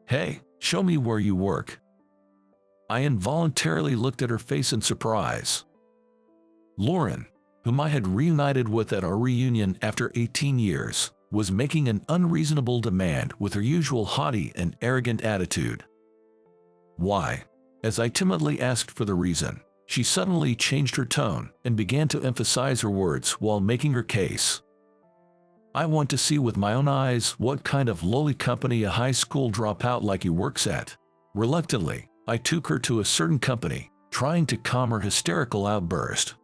Hey, show me where you work. I involuntarily looked at her face in surprise. Lauren, whom I had reunited with at our reunion after 18 years, was making an unreasonable demand with her usual haughty and arrogant attitude. Why? As I timidly asked for the reason, she suddenly changed her tone and began to emphasize her words while making her case. I want to see with my own eyes what kind of lowly company a high school dropout like you works at. Reluctantly, I took her to a certain company, trying to calm her hysterical outburst.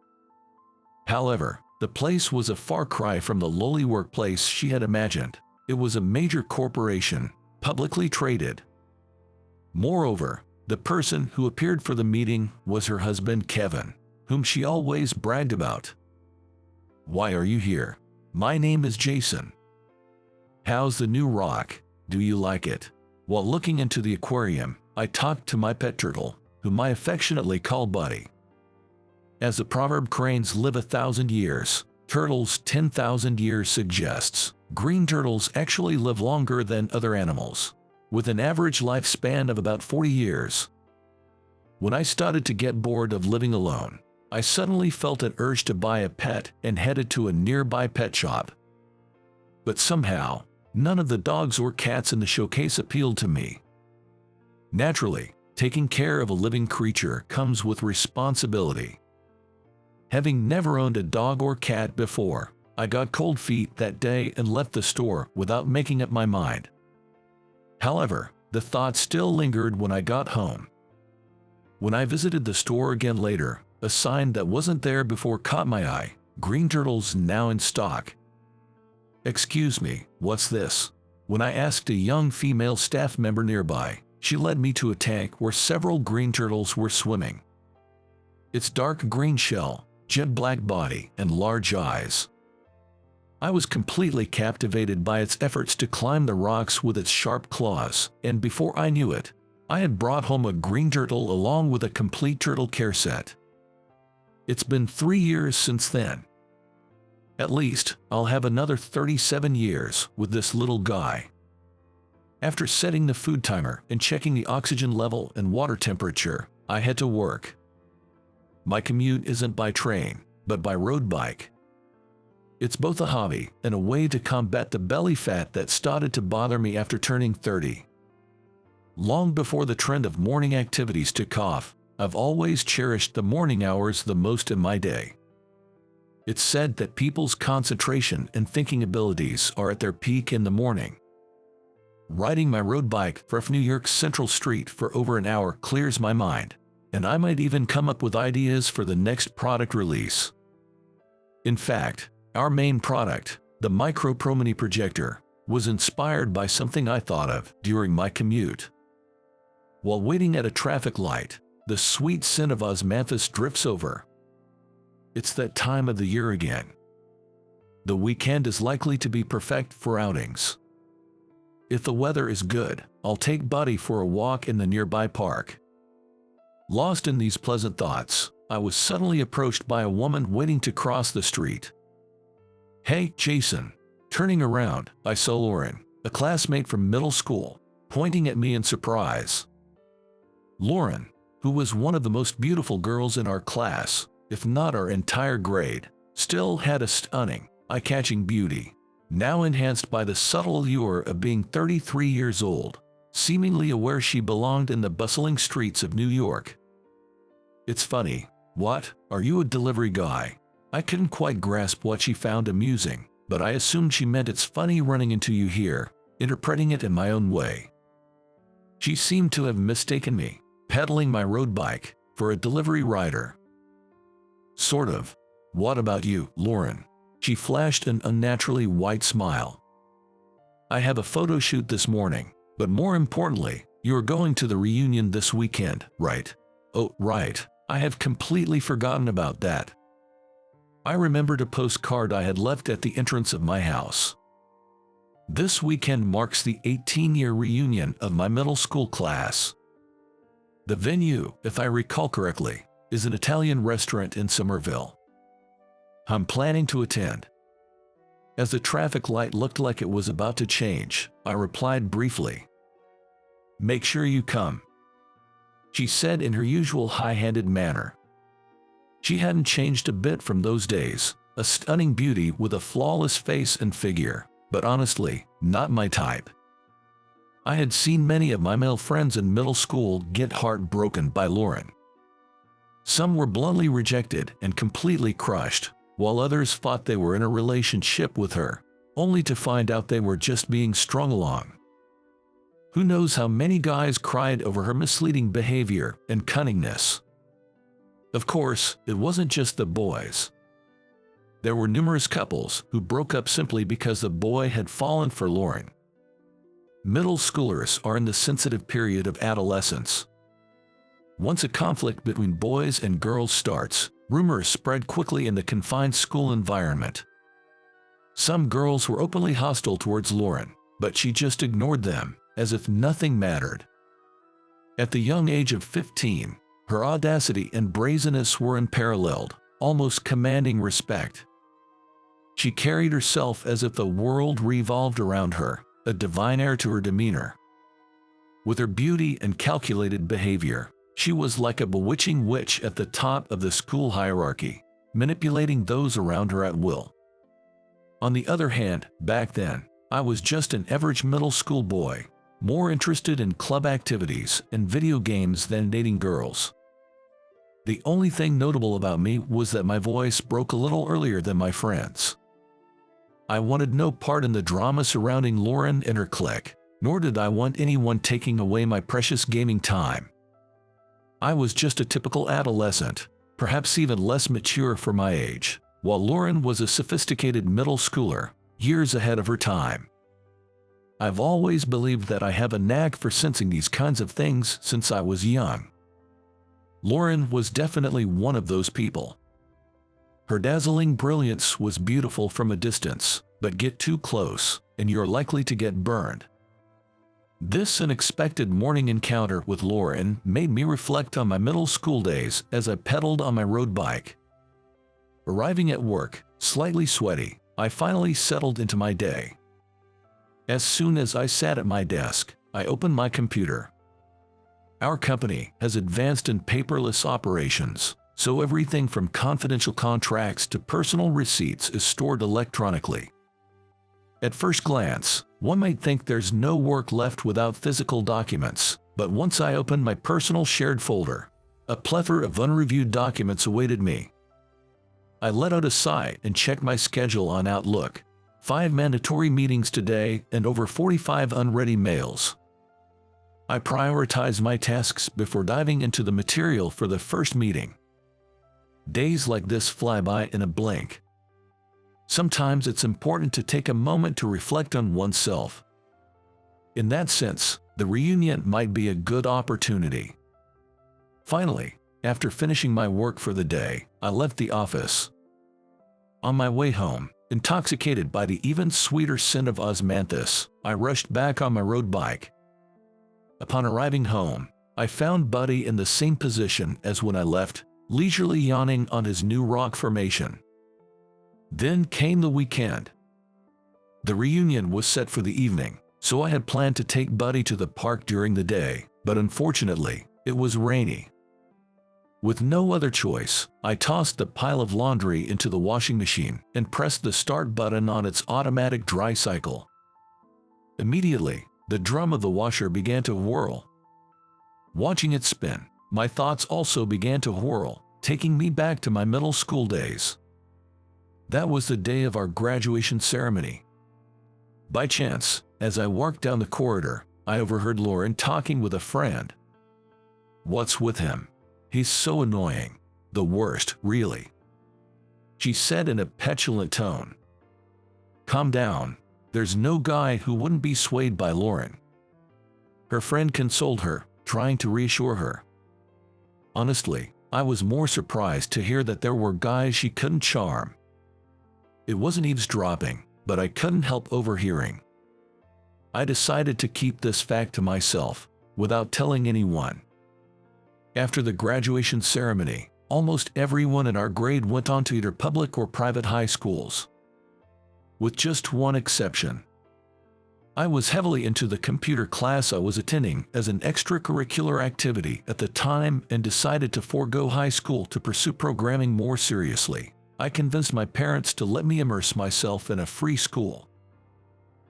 However, the place was a far cry from the lowly workplace she had imagined. It was a major corporation, publicly traded. Moreover, the person who appeared for the meeting was her husband Kevin, whom she always bragged about. Why are you here? My name is Jason. How's the new rock? Do you like it? While looking into the aquarium, I talked to my pet turtle, whom I affectionately call Buddy. As the proverb cranes live 1,000 years, turtles 10,000 years suggests, green turtles actually live longer than other animals, with an average lifespan of about 40 years. When I started to get bored of living alone, I suddenly felt an urge to buy a pet and headed to a nearby pet shop. But somehow, none of the dogs or cats in the showcase appealed to me. Naturally, taking care of a living creature comes with responsibility. Having never owned a dog or cat before, I got cold feet that day and left the store without making up my mind. However, the thought still lingered when I got home. When I visited the store again later, a sign that wasn't there before caught my eye: green turtles now in stock. Excuse me, what's this? When I asked a young female staff member nearby, she led me to a tank where several green turtles were swimming. Its dark green shell, jet black body, and large eyes. I was completely captivated by its efforts to climb the rocks with its sharp claws, and before I knew it, I had brought home a green turtle along with a complete turtle care set. It's been 3 years since then. At least, I'll have another 37 years with this little guy. After setting the food timer and checking the oxygen level and water temperature, I head to work. My commute isn't by train, but by road bike. It's both a hobby and a way to combat the belly fat that started to bother me after turning 30. Long before the trend of morning activities took off, I've always cherished the morning hours the most in my day. It's said that people's concentration and thinking abilities are at their peak in the morning. Riding my road bike from New York's Central Street for over an hour clears my mind, and I might even come up with ideas for the next product release. In fact, our main product, the Micro Pro Mini Projector, was inspired by something I thought of during my commute. While waiting at a traffic light, the sweet scent of osmanthus drifts over. It's that time of the year again. The weekend is likely to be perfect for outings. If the weather is good, I'll take Buddy for a walk in the nearby park. Lost in these pleasant thoughts, I was suddenly approached by a woman waiting to cross the street. "Hey, Jason." Turning around, I saw Lauren, a classmate from middle school, pointing at me in surprise. Lauren, who was one of the most beautiful girls in our class, if not our entire grade, still had a stunning, eye-catching beauty, now enhanced by the subtle allure of being 33 years old, seemingly aware she belonged in the bustling streets of New York. "It's funny. What, are you a delivery guy?" I couldn't quite grasp what she found amusing, but I assumed she meant it's funny running into you here, interpreting it in my own way. She seemed to have mistaken me, pedaling my road bike, for a delivery rider. "Sort of. What about you, Lauren?" She flashed an unnaturally white smile. "I have a photo shoot this morning, but more importantly, you're going to the reunion this weekend, right?" "Oh, right. I have completely forgotten about that." I remembered a postcard I had left at the entrance of my house. This weekend marks the 18-year reunion of my middle school class. The venue, if I recall correctly, is an Italian restaurant in Somerville. I'm planning to attend. As the traffic light looked like it was about to change, I replied briefly, make sure you come," she said in her usual high-handed manner. She hadn't changed a bit from those days, a stunning beauty with a flawless face and figure, but honestly, not my type. I had seen many of my male friends in middle school get heartbroken by Lauren. Some were bluntly rejected and completely crushed, while others thought they were in a relationship with her, only to find out they were just being strung along. Who knows how many guys cried over her misleading behavior and cunningness. Of course, it wasn't just the boys. There were numerous couples who broke up simply because the boy had fallen for Lauren. Middle schoolers are in the sensitive period of adolescence. Once a conflict between boys and girls starts, rumors spread quickly in the confined school environment. Some girls were openly hostile towards Lauren, but she just ignored them, as if nothing mattered. At the young age of 15, her audacity and brazenness were unparalleled, almost commanding respect. She carried herself as if the world revolved around her, a divine air to her demeanor. With her beauty and calculated behavior, she was like a bewitching witch at the top of the school hierarchy, manipulating those around her at will. On the other hand, back then, I was just an average middle school boy, more interested in club activities and video games than dating girls. The only thing notable about me was that my voice broke a little earlier than my friends. I wanted no part in the drama surrounding Lauren and her clique, nor did I want anyone taking away my precious gaming time. I was just a typical adolescent, perhaps even less mature for my age, while Lauren was a sophisticated middle schooler, years ahead of her time. I've always believed that I have a knack for sensing these kinds of things since I was young. Lauren was definitely one of those people. Her dazzling brilliance was beautiful from a distance, but get too close, and you're likely to get burned. This unexpected morning encounter with Lauren made me reflect on my middle school days as I pedaled on my road bike. Arriving at work, slightly sweaty, I finally settled into my day. As soon as I sat at my desk, I opened my computer. Our company has advanced in paperless operations, so everything from confidential contracts to personal receipts is stored electronically. At first glance, one might think there's no work left without physical documents, but once I opened my personal shared folder, a plethora of unreviewed documents awaited me. I let out a sigh and checked my schedule on Outlook. 5 mandatory meetings today and over 45 unread mails. I prioritize my tasks before diving into the material for the first meeting. Days like this fly by in a blink. Sometimes it's important to take a moment to reflect on oneself. In that sense, the reunion might be a good opportunity. Finally, after finishing my work for the day, I left the office. On my way home, intoxicated by the even sweeter scent of osmanthus, I rushed back on my road bike. Upon arriving home, I found Buddy in the same position as when I left, leisurely yawning on his new rock formation. Then came the weekend. The reunion was set for the evening, so I had planned to take Buddy to the park during the day, but unfortunately, it was rainy. With no other choice, I tossed the pile of laundry into the washing machine and pressed the start button on its automatic dry cycle. Immediately, the drum of the washer began to whirl. Watching it spin, my thoughts also began to whirl, taking me back to my middle school days. That was the day of our graduation ceremony. By chance, as I walked down the corridor, I overheard Lauren talking with a friend. "What's with him? He's so annoying. The worst, really," she said in a petulant tone. "Calm down. There's no guy who wouldn't be swayed by Lauren." Her friend consoled her, trying to reassure her. Honestly, I was more surprised to hear that there were guys she couldn't charm. It wasn't eavesdropping, but I couldn't help overhearing. I decided to keep this fact to myself, without telling anyone. After the graduation ceremony, almost everyone in our grade went on to either public or private high schools. With just one exception. I was heavily into the computer class I was attending as an extracurricular activity at the time and decided to forego high school to pursue programming more seriously. I convinced my parents to let me immerse myself in a free school.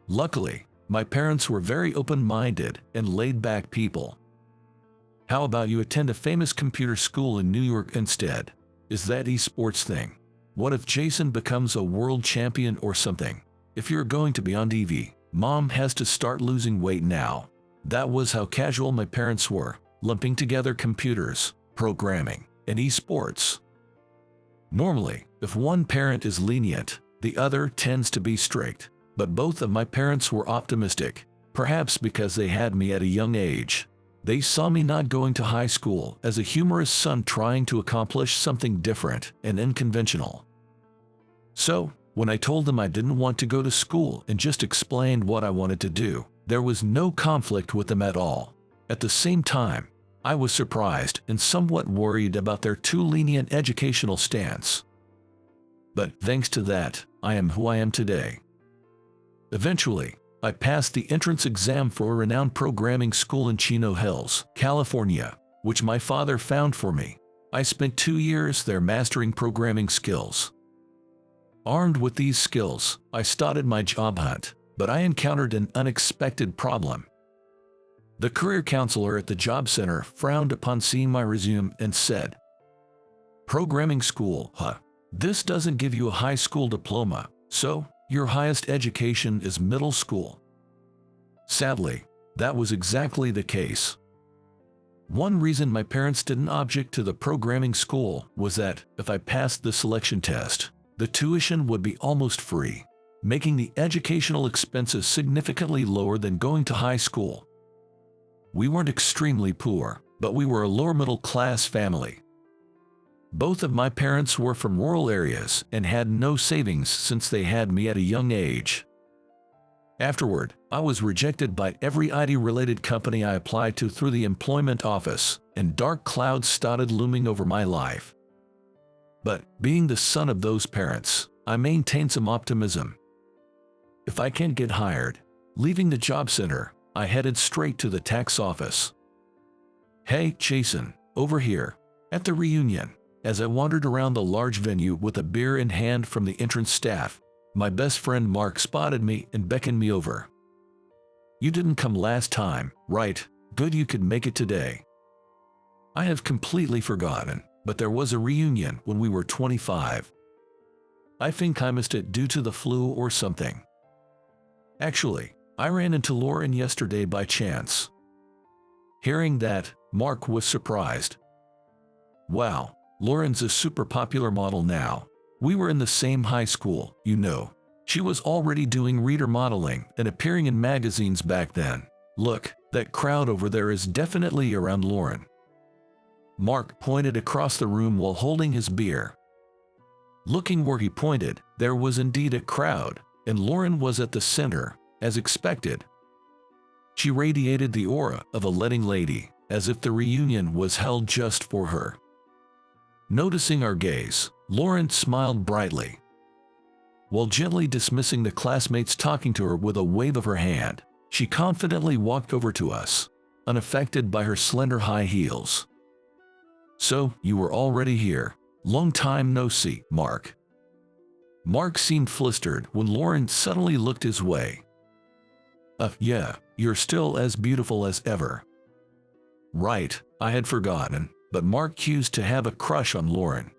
Luckily, my parents were very open-minded and laid-back people. How about you attend a famous computer school in New York instead? Is that esports thing? What if Jason becomes a world champion or something? If you're going to be on TV, Mom has to start losing weight now. That was how casual my parents were, lumping together computers, programming, and esports. Normally, if one parent is lenient, the other tends to be strict. But both of my parents were optimistic, perhaps because they had me at a young age. They saw me not going to high school as a humorous son trying to accomplish something different and unconventional. So, when I told them I didn't want to go to school and just explained what I wanted to do, there was no conflict with them at all. At the same time, I was surprised and somewhat worried about their too lenient educational stance. But thanks to that, I am who I am today. Eventually, I passed the entrance exam for a renowned programming school in Chino Hills, California, which my father found for me. I spent 2 years there mastering programming skills. Armed with these skills, I started my job hunt, but I encountered an unexpected problem. The career counselor at the job center frowned upon seeing my resume and said, "Programming school, huh? This doesn't give you a high school diploma, so your highest education is middle school." Sadly, that was exactly the case. One reason my parents didn't object to the programming school was that if I passed the selection test, the tuition would be almost free, making the educational expenses significantly lower than going to high school. We weren't extremely poor, but we were a lower middle class family. Both of my parents were from rural areas and had no savings since they had me at a young age. Afterward, I was rejected by every IT-related company I applied to through the employment office, and dark clouds started looming over my life. But, being the son of those parents, I maintained some optimism. If I can't get hired, leaving the job center, I headed straight to the tax office. "Hey, Jason, over here." At the reunion, as I wandered around the large venue with a beer in hand from the entrance staff, my best friend Mark spotted me and beckoned me over. "You didn't come last time, right? Good you could make it today." I have completely forgotten, but there was a reunion when we were 25. I think I missed it due to the flu or something. Actually, I ran into Lauren yesterday by chance. Hearing that, Mark was surprised. "Wow, Lauren's a super popular model now. We were in the same high school, you know. She was already doing reader modeling and appearing in magazines back then. Look, that crowd over there is definitely around Lauren." Mark pointed across the room while holding his beer. Looking where he pointed, there was indeed a crowd, and Lauren was at the center, as expected. She radiated the aura of a leading lady, as if the reunion was held just for her. Noticing our gaze, Lauren smiled brightly. While gently dismissing the classmates talking to her with a wave of her hand, she confidently walked over to us, unaffected by her slender high heels. "So, you were already here. Long time no see, Mark." Mark seemed flustered when Lauren suddenly looked his way. Yeah, you're still as beautiful as ever." Right, I had forgotten, but Mark used to have a crush on Lauren.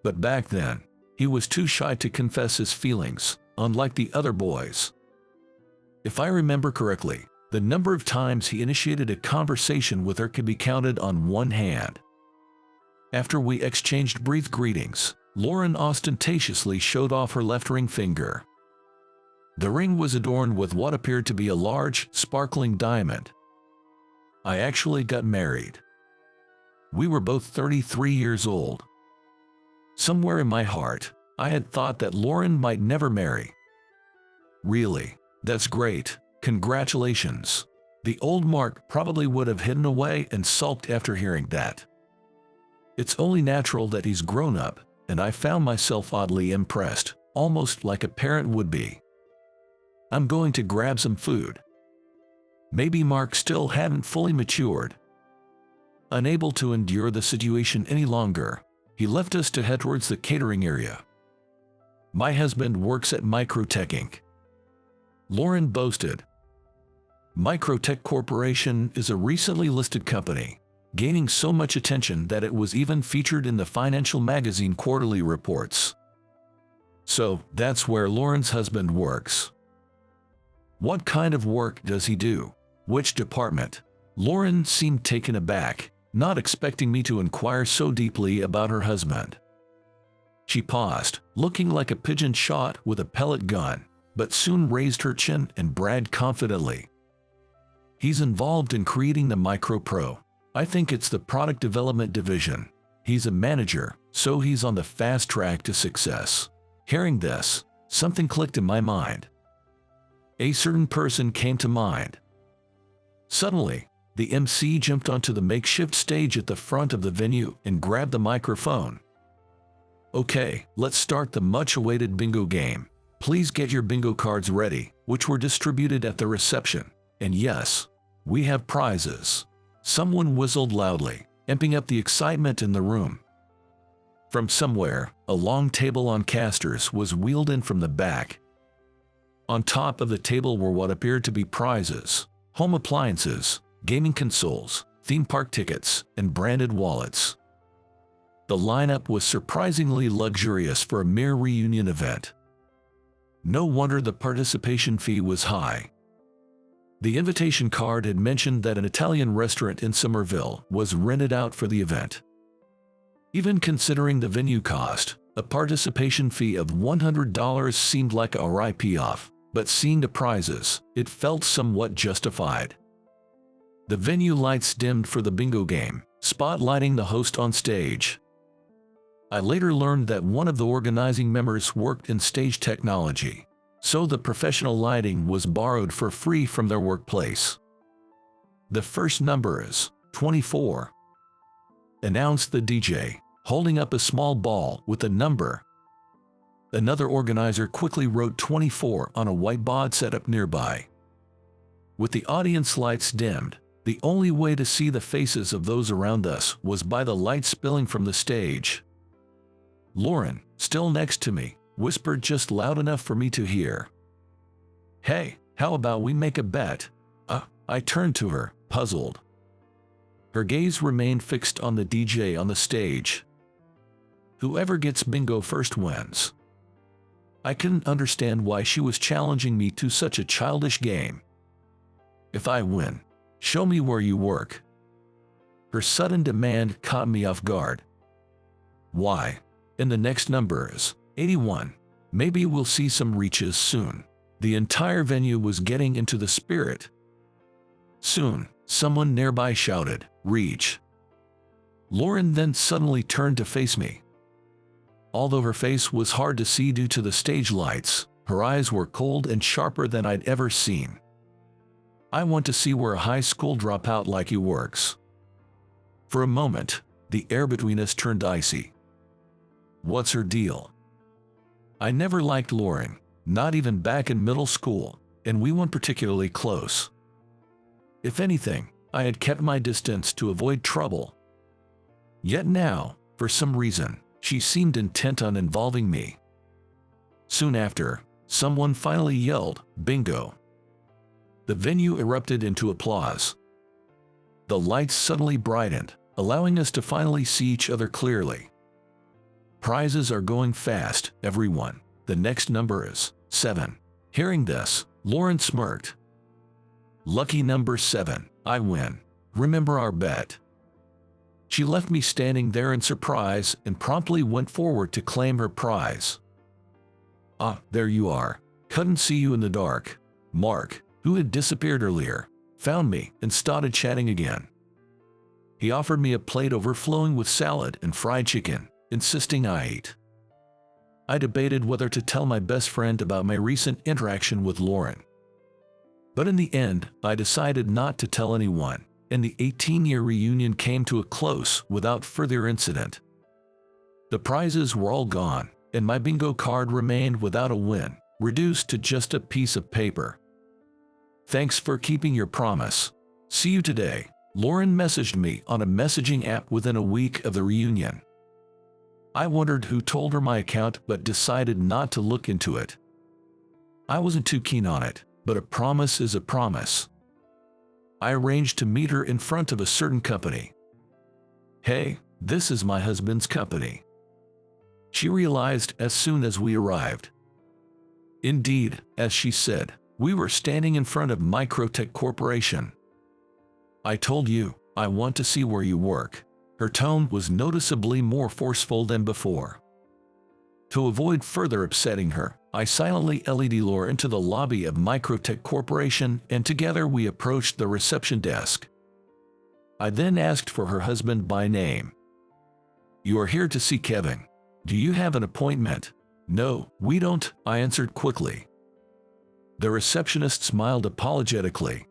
But back then, he was too shy to confess his feelings, unlike the other boys. If I remember correctly, the number of times he initiated a conversation with her could be counted on one hand. After we exchanged brief greetings, Lauren ostentatiously showed off her left ring finger. The ring was adorned with what appeared to be a large, sparkling diamond. I actually got married. We were both 33 years old. Somewhere in my heart, I had thought that Lauren might never marry. "Really? That's great. Congratulations." The old Mark probably would have hidden away and sulked after hearing that. It's only natural that he's grown up, and I found myself oddly impressed, almost like a parent would be. I'm going to grab some food. Maybe Mark still hadn't fully matured. Unable to endure the situation any longer, he left us to head towards the catering area. My husband works at Microtech Inc., Lauren boasted. Microtech Corporation is a recently listed company, gaining so much attention that it was even featured in the financial magazine quarterly reports. So, that's where Lauren's husband works. What kind of work does he do? Which department? Lauren seemed taken aback, not expecting me to inquire so deeply about her husband. She paused, looking like a pigeon shot with a pellet gun, but soon raised her chin and bragged confidently. He's involved in creating the MicroPro. I think it's the product development division. He's a manager, so he's on the fast track to success. Hearing this, something clicked in my mind. A certain person came to mind. Suddenly, the MC jumped onto the makeshift stage at the front of the venue and grabbed the microphone. Okay, let's start the much-awaited bingo game. Please get your bingo cards ready, which were distributed at the reception. And yes, we have prizes. Someone whistled loudly, amping up the excitement in the room. From somewhere, a long table on casters was wheeled in from the back. On top of the table were what appeared to be prizes, home appliances, gaming consoles, theme park tickets, and branded wallets. The lineup was surprisingly luxurious for a mere reunion event. No wonder the participation fee was high. The invitation card had mentioned that an Italian restaurant in Somerville was rented out for the event. Even considering the venue cost, a participation fee of $100 seemed like a rip-off, but seeing the prizes, it felt somewhat justified. The venue lights dimmed for the bingo game, spotlighting the host on stage. I later learned that one of the organizing members worked in stage technology, so the professional lighting was borrowed for free from their workplace. The first number is 24, announced the DJ, holding up a small ball with a number. Another organizer quickly wrote 24 on a whiteboard set up nearby. With the audience lights dimmed, the only way to see the faces of those around us was by the light spilling from the stage. Lauren, still next to me, whispered just loud enough for me to hear. Hey, how about we make a bet? I turned to her, puzzled. Her gaze remained fixed on the DJ on the stage. Whoever gets bingo first wins. I couldn't understand why she was challenging me to such a childish game. If I win, show me where you work. Her sudden demand caught me off guard. Why? And the next number is 81. Maybe we'll see some reaches soon. The entire venue was getting into the spirit. Soon, someone nearby shouted, "Reach." Lauren then suddenly turned to face me. Although her face was hard to see due to the stage lights, her eyes were cold and sharper than I'd ever seen. I want to see where a high school dropout like you works. For a moment, the air between us turned icy. What's her deal? I never liked Lauren, not even back in middle school, and we weren't particularly close. If anything, I had kept my distance to avoid trouble. Yet now, for some reason, she seemed intent on involving me. Soon after, someone finally yelled, "Bingo!" The venue erupted into applause. The lights suddenly brightened, allowing us to finally see each other clearly. Prizes are going fast, everyone. The next number is 7. Hearing this, Lauren smirked. Lucky number 7, I win. Remember our bet. She left me standing there in surprise and promptly went forward to claim her prize. Ah, there you are. Couldn't see you in the dark. Mark, who had disappeared earlier, found me and started chatting again. He offered me a plate overflowing with salad and fried chicken, insisting I eat. I debated whether to tell my best friend about my recent interaction with Lauren. But in the end, I decided not to tell anyone, and the 18-year reunion came to a close without further incident. The prizes were all gone, and my bingo card remained without a win, reduced to just a piece of paper. Thanks for keeping your promise. See you today. Lauren messaged me on a messaging app within a week of the reunion. I wondered who told her my account but decided not to look into it. I wasn't too keen on it, but a promise is a promise. I arranged to meet her in front of a certain company. Hey, this is my husband's company. She realized as soon as we arrived. Indeed, as she said, we were standing in front of Microtech Corporation. I told you, I want to see where you work. Her tone was noticeably more forceful than before. To avoid further upsetting her, I silently led Lauren into the lobby of Microtech Corporation and together we approached the reception desk. I then asked for her husband by name. You are here to see Kevin. Do you have an appointment? No, we don't, I answered quickly. The receptionist smiled apologetically.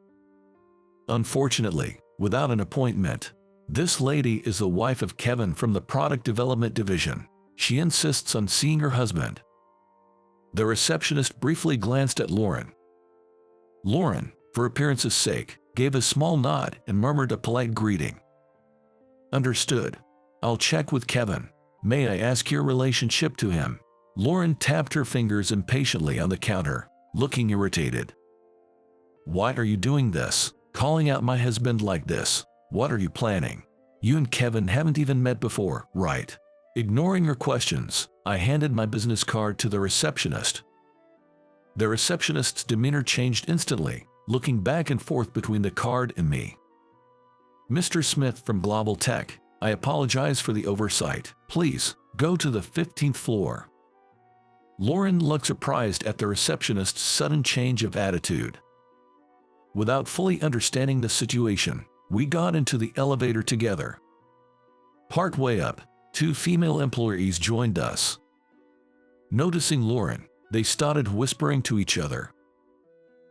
Unfortunately, without an appointment. This lady is the wife of Kevin from the product development division. She insists on seeing her husband. The receptionist briefly glanced at Lauren. Lauren, for appearance's sake, gave a small nod and murmured a polite greeting. Understood. I'll check with Kevin. May I ask your relationship to him? Lauren tapped her fingers impatiently on the counter, looking irritated. Why are you doing this? Calling out my husband like this? What are you planning? You and Kevin haven't even met before, right? Ignoring her questions, I handed my business card to the receptionist. The receptionist's demeanor changed instantly, looking back and forth between the card and me. Mr. Smith from Global Tech, I apologize for the oversight. Please, go to the 15th floor. Lauren looked surprised at the receptionist's sudden change of attitude. Without fully understanding the situation, we got into the elevator together. Partway up, two female employees joined us. Noticing Lauren, they started whispering to each other.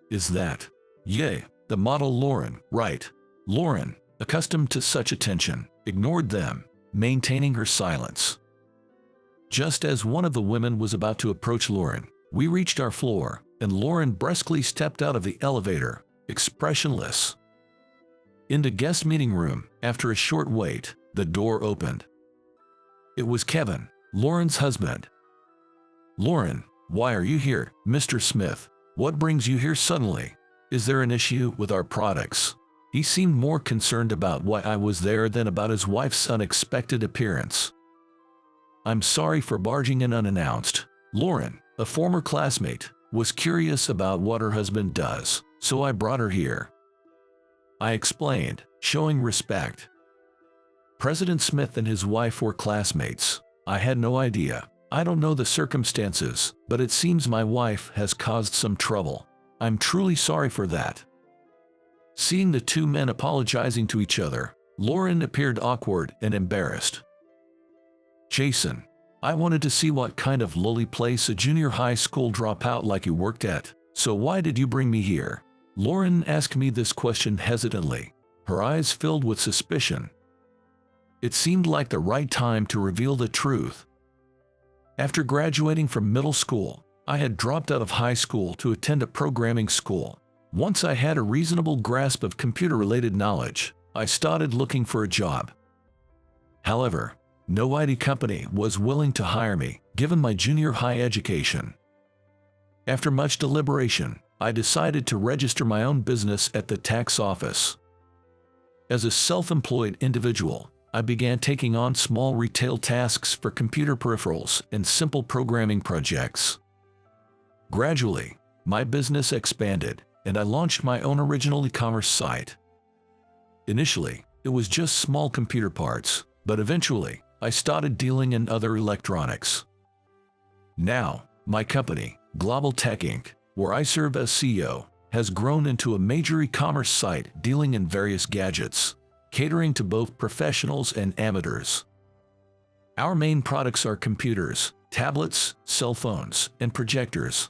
Is that? Yay, the model Lauren, right? Lauren, accustomed to such attention, ignored them, maintaining her silence. Just as one of the women was about to approach Lauren, we reached our floor, and Lauren brusquely stepped out of the elevator, expressionless. In the guest meeting room, after a short wait, the door opened. It was Kevin, Lauren's husband. Lauren, why are you here, Mr. Smith? What brings you here suddenly? Is there an issue with our products? He seemed more concerned about why I was there than about his wife's unexpected appearance. I'm sorry for barging in unannounced. Lauren, a former classmate, was curious about what her husband does, so I brought her here. I explained, showing respect. President Smith and his wife were classmates. I had no idea. I don't know the circumstances, but it seems my wife has caused some trouble. I'm truly sorry for that. Seeing the two men apologizing to each other, Lauren appeared awkward and embarrassed. Jason, I wanted to see what kind of lowly place a junior high school dropout like you worked at, so why did you bring me here? Lauren asked me this question hesitantly, her eyes filled with suspicion. It seemed like the right time to reveal the truth. After graduating from middle school, I had dropped out of high school to attend a programming school. Once I had a reasonable grasp of computer-related knowledge, I started looking for a job. However, no IT company was willing to hire me, given my junior high education. After much deliberation, I decided to register my own business at the tax office. As a self-employed individual, I began taking on small retail tasks for computer peripherals and simple programming projects. Gradually, my business expanded, and I launched my own original e-commerce site. Initially, it was just small computer parts, but eventually, I started dealing in other electronics. Now, my company, Global Tech Inc., where I serve as CEO, has grown into a major e-commerce site dealing in various gadgets, catering to both professionals and amateurs. Our main products are computers, tablets, cell phones, and projectors.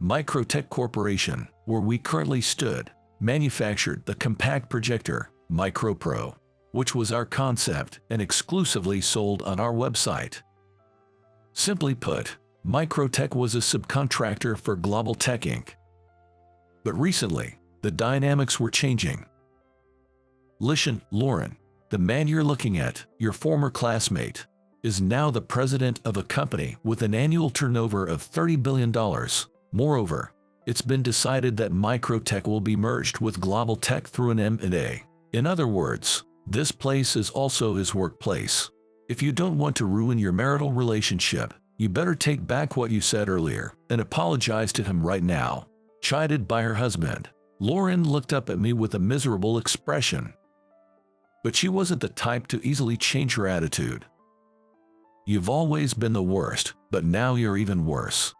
Microtech Corporation, where we currently stood, manufactured the compact projector, MicroPro, which was our concept and exclusively sold on our website. Simply put, Microtech was a subcontractor for Global Tech Inc. But recently, the dynamics were changing. Listen, Lauren, the man you're looking at, your former classmate, is now the president of a company with an annual turnover of $30 billion. Moreover, it's been decided that Microtech will be merged with Global Tech through an M&A. In other words, this place is also his workplace. If you don't want to ruin your marital relationship, you better take back what you said earlier and apologize to him right now. Chided by her husband, Lauren looked up at me with a miserable expression. But she wasn't the type to easily change her attitude. You've always been the worst, but now you're even worse.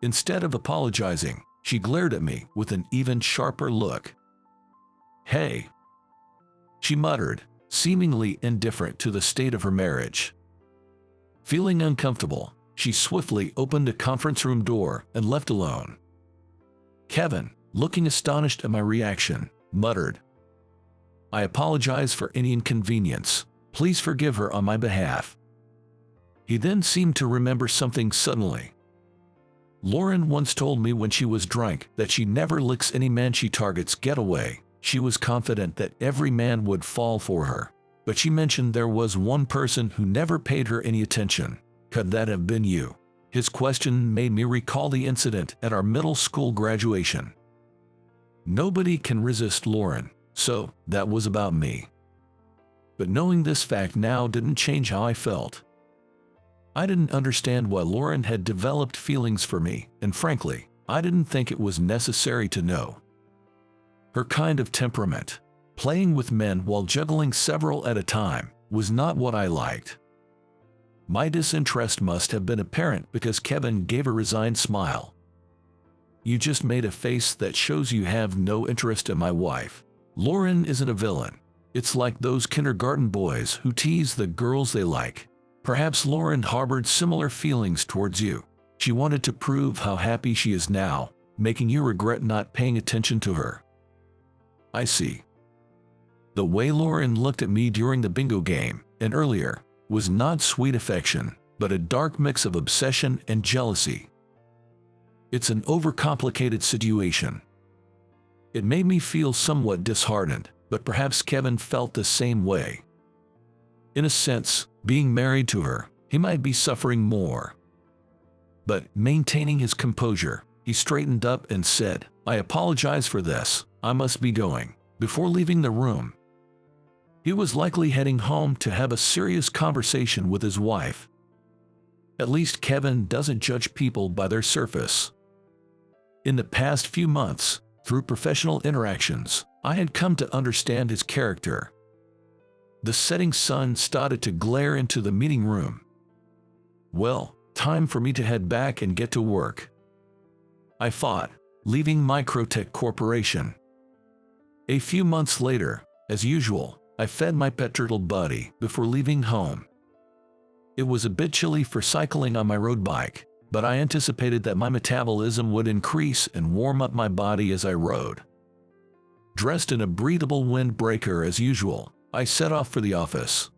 Instead of apologizing, she glared at me with an even sharper look. Hey, she muttered, seemingly indifferent to the state of her marriage. Feeling uncomfortable, she swiftly opened the conference room door and left alone. Kevin, looking astonished at my reaction, muttered, I apologize for any inconvenience. Please forgive her on my behalf. He then seemed to remember something suddenly. Lauren once told me when she was drunk that she never lets any man she targets get away. She was confident that every man would fall for her. But she mentioned there was one person who never paid her any attention. Could that have been you? His question made me recall the incident at our middle school graduation. Nobody can resist Lauren, so that was about me. But knowing this fact now didn't change how I felt. I didn't understand why Lauren had developed feelings for me, and frankly, I didn't think it was necessary to know. Her kind of temperament, playing with men while juggling several at a time, was not what I liked. My disinterest must have been apparent because Kevin gave a resigned smile. You just made a face that shows you have no interest in my wife. Lauren isn't a villain. It's like those kindergarten boys who tease the girls they like. Perhaps Lauren harbored similar feelings towards you. She wanted to prove how happy she is now, making you regret not paying attention to her. I see. The way Lauren looked at me during the bingo game, and earlier, was not sweet affection, but a dark mix of obsession and jealousy. It's an overcomplicated situation. It made me feel somewhat disheartened, but perhaps Kevin felt the same way. In a sense, being married to her, he might be suffering more. But maintaining his composure, he straightened up and said, I apologize for this, I must be going. Before leaving the room, he was likely heading home to have a serious conversation with his wife. At least Kevin doesn't judge people by their surface. In the past few months, through professional interactions, I had come to understand his character. The setting sun started to glare into the meeting room. Well, time for me to head back and get to work, I thought, leaving Microtech Corporation. A few months later, as usual, I fed my pet turtle Buddy before leaving home. It was a bit chilly for cycling on my road bike, but I anticipated that my metabolism would increase and warm up my body as I rode. Dressed in a breathable windbreaker as usual, I set off for the office.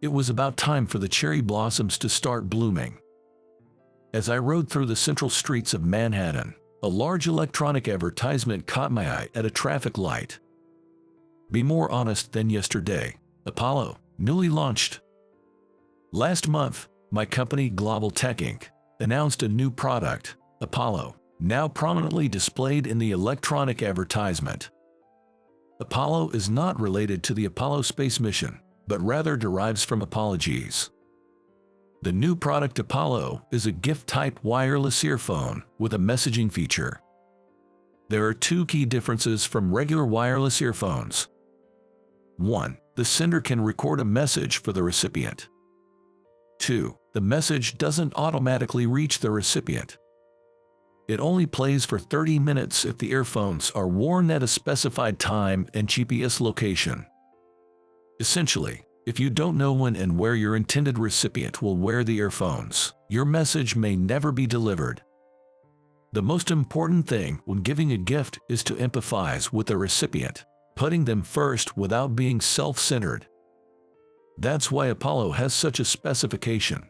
It was about time for the cherry blossoms to start blooming. As I rode through the central streets of Manhattan, a large electronic advertisement caught my eye at a traffic light. Be more honest than yesterday. Apollo, newly launched. Last month, my company Global Tech Inc. announced a new product, Apollo, now prominently displayed in the electronic advertisement. Apollo is not related to the Apollo space mission, but rather derives from apologies. The new product Apollo is a gift-type wireless earphone with a messaging feature. There are two key differences from regular wireless earphones. 1. The sender can record a message for the recipient. 2. The message doesn't automatically reach the recipient. It only plays for 30 minutes if the earphones are worn at a specified time and GPS location. Essentially, if you don't know when and where your intended recipient will wear the earphones, your message may never be delivered. The most important thing when giving a gift is to empathize with the recipient, putting them first without being self-centered. That's why Apollo has such a specification.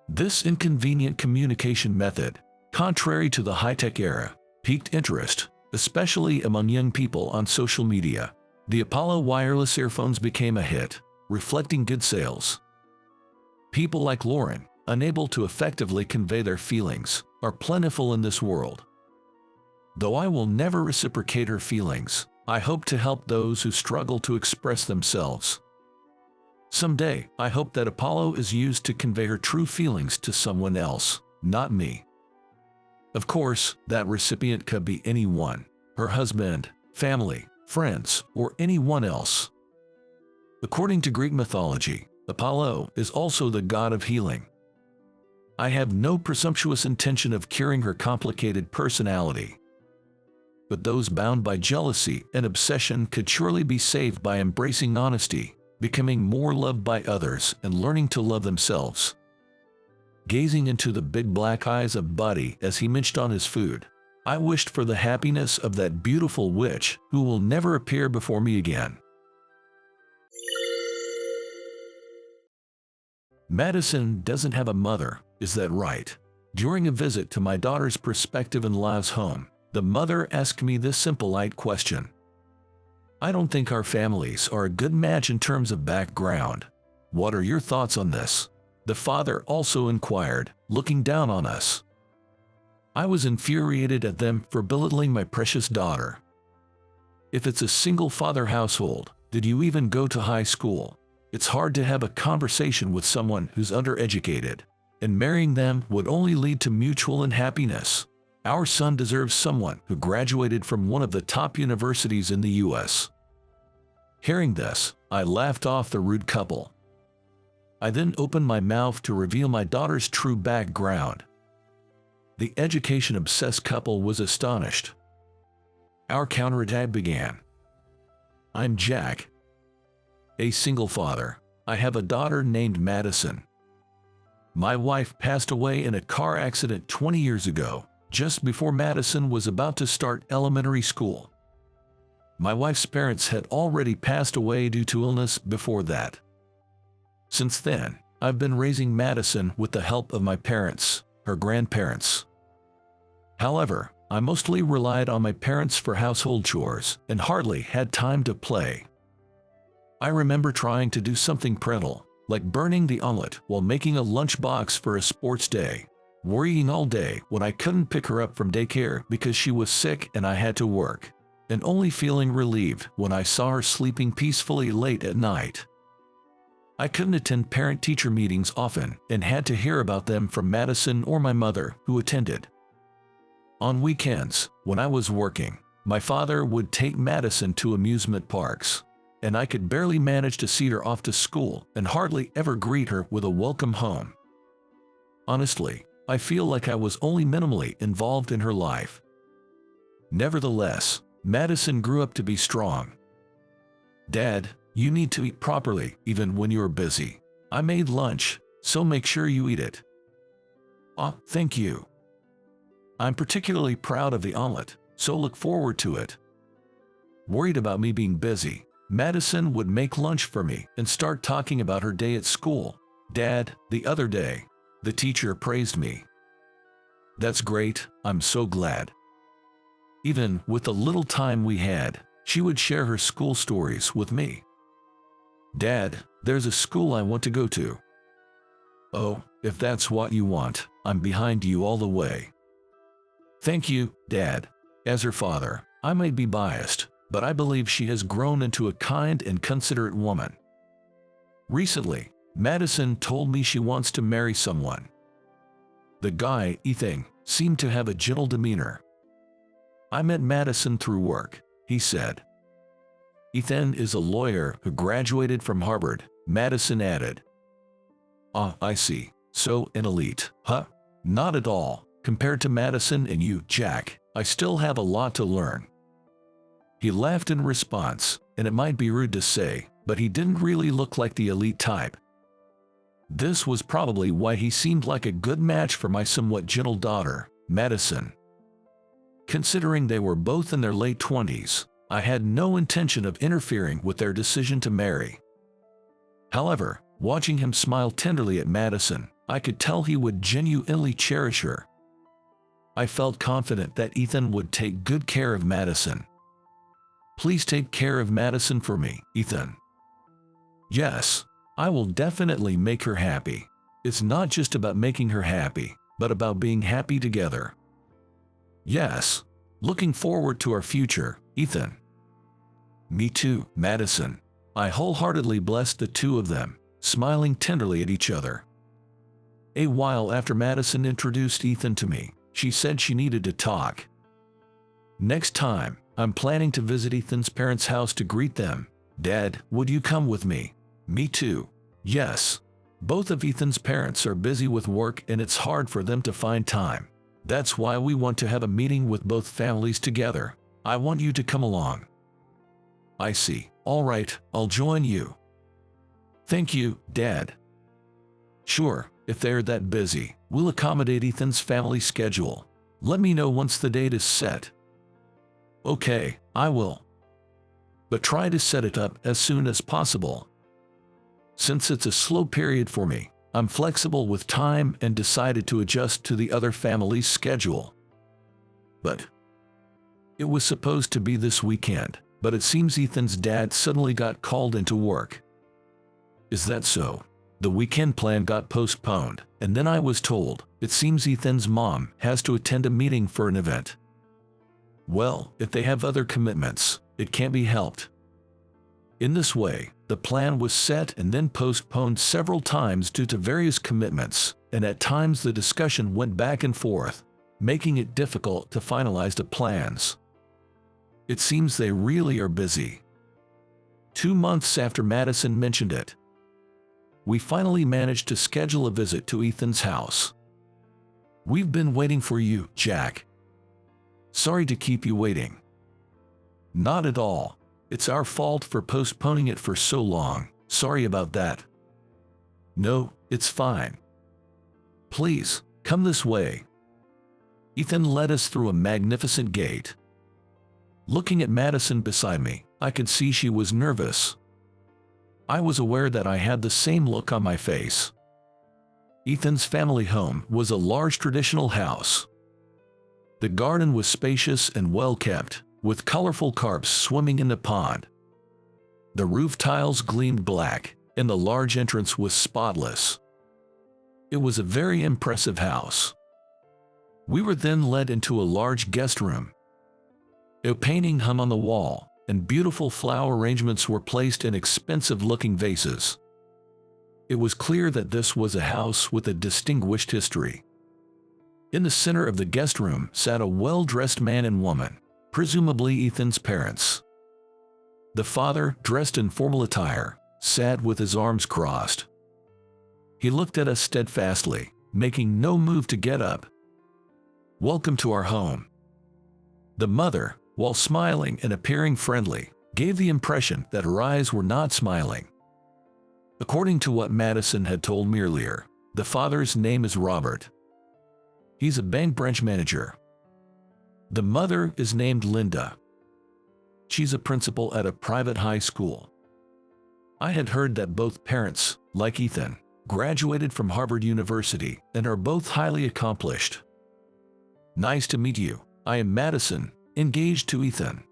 This inconvenient communication method, contrary to the high-tech era, piqued interest, especially among young people on social media. The Apollo wireless earphones became a hit, reflecting good sales. People like Lauren, unable to effectively convey their feelings, are plentiful in this world. Though I will never reciprocate her feelings, I hope to help those who struggle to express themselves. Someday, I hope that Apollo is used to convey her true feelings to someone else, not me. Of course, that recipient could be anyone, her husband, family, friends, or anyone else. According to Greek mythology, Apollo is also the god of healing. I have no presumptuous intention of curing her complicated personality. But those bound by jealousy and obsession could surely be saved by embracing honesty, becoming more loved by others, and learning to love themselves. Gazing into the big black eyes of Buddy as he munched on his food, I wished for the happiness of that beautiful witch who will never appear before me again. Madison doesn't have a mother, is that right? During a visit to my daughter's prospective in-laws home, the mother asked me this simple light question. I don't think our families are a good match in terms of background. What are your thoughts on this? The father also inquired, looking down on us. I was infuriated at them for belittling my precious daughter. If it's a single-father household, did you even go to high school? It's hard to have a conversation with someone who's undereducated, and marrying them would only lead to mutual unhappiness. Our son deserves someone who graduated from one of the top universities in the U.S. Hearing this, I laughed off the rude couple. I then opened my mouth to reveal my daughter's true background. The education-obsessed couple was astonished. Our counterattack began. I'm Jack, a single father. I have a daughter named Madison. My wife passed away in a car accident 20 years ago, just before Madison was about to start elementary school. My wife's parents had already passed away due to illness before that. Since then, I've been raising Madison with the help of my parents, her grandparents. However, I mostly relied on my parents for household chores and hardly had time to play. I remember trying to do something parental, like burning the omelet while making a lunchbox for a sports day, worrying all day when I couldn't pick her up from daycare because she was sick and I had to work, and only feeling relieved when I saw her sleeping peacefully late at night. I couldn't attend parent-teacher meetings often and had to hear about them from Madison or my mother, who attended. On weekends, when I was working, my father would take Madison to amusement parks, and I could barely manage to see her off to school and hardly ever greet her with a welcome home. Honestly, I feel like I was only minimally involved in her life. Nevertheless, Madison grew up to be strong. Dad, you need to eat properly even when you're busy. I made lunch, so make sure you eat it. Thank you. I'm particularly proud of the omelet, so look forward to it. Worried about me being busy, Madison would make lunch for me and start talking about her day at school. Dad, the other day, the teacher praised me. That's great, I'm so glad. Even with the little time we had, she would share her school stories with me. Dad, there's a school I want to go to. Oh, if that's what you want, I'm behind you all the way. Thank you, Dad. As her father, I might be biased, but I believe she has grown into a kind and considerate woman. Recently, Madison told me she wants to marry someone. The guy, Ethan, seemed to have a gentle demeanor. I met Madison through work, he said. Ethan is a lawyer who graduated from Harvard, Madison added. I see. So an elite, huh? Not at all. Compared to Madison and you, Jack, I still have a lot to learn. He laughed in response, and it might be rude to say, but he didn't really look like the elite type. This was probably why he seemed like a good match for my somewhat gentle daughter, Madison. Considering they were both in their late 20s, I had no intention of interfering with their decision to marry. However, watching him smile tenderly at Madison, I could tell he would genuinely cherish her. I felt confident that Ethan would take good care of Madison. Please take care of Madison for me, Ethan. Yes, I will definitely make her happy. It's not just about making her happy, but about being happy together. Yes, looking forward to our future, Ethan. Me too, Madison. I wholeheartedly blessed the two of them, smiling tenderly at each other. A while after Madison introduced Ethan to me, she said she needed to talk. Next time, I'm planning to visit Ethan's parents' house to greet them. Dad, would you come with me? Me too. Yes. Both of Ethan's parents are busy with work and it's hard for them to find time. That's why we want to have a meeting with both families together. I want you to come along. I see. All right, I'll join you. Thank you, Dad. Sure, if they're that busy, we'll accommodate Ethan's family schedule. Let me know once the date is set. Okay, I will. But try to set it up as soon as possible. Since it's a slow period for me, I'm flexible with time and decided to adjust to the other family's schedule. But it was supposed to be this weekend, but it seems Ethan's dad suddenly got called into work. Is that so? The weekend plan got postponed, and then I was told, it seems Ethan's mom has to attend a meeting for an event. Well, if they have other commitments, it can't be helped. In this way, the plan was set and then postponed several times due to various commitments, and at times the discussion went back and forth, making it difficult to finalize the plans. It seems they really are busy. 2 months after Madison mentioned it, we finally managed to schedule a visit to Ethan's house. We've been waiting for you, Jack. Sorry to keep you waiting. Not at all. It's our fault for postponing it for so long. Sorry about that. No, it's fine. Please, come this way. Ethan led us through a magnificent gate. Looking at Madison beside me, I could see she was nervous. I was aware that I had the same look on my face. Ethan's family home was a large traditional house. The garden was spacious and well kept, with colorful carps swimming in the pond. The roof tiles gleamed black, and the large entrance was spotless. It was a very impressive house. We were then led into a large guest room. A painting hung on the wall, and beautiful flower arrangements were placed in expensive-looking vases. It was clear that this was a house with a distinguished history. In the center of the guest room sat a well-dressed man and woman, presumably Ethan's parents. The father, dressed in formal attire, sat with his arms crossed. He looked at us steadfastly, making no move to get up. "Welcome to our home." The mother, while smiling and appearing friendly, gave the impression that her eyes were not smiling. According to what Madison had told me earlier, the father's name is Robert. He's a bank branch manager. The mother is named Linda. She's a principal at a private high school. I had heard that both parents, like Ethan, graduated from Harvard University and are both highly accomplished. Nice to meet you. I am Madison, engaged to Ethan.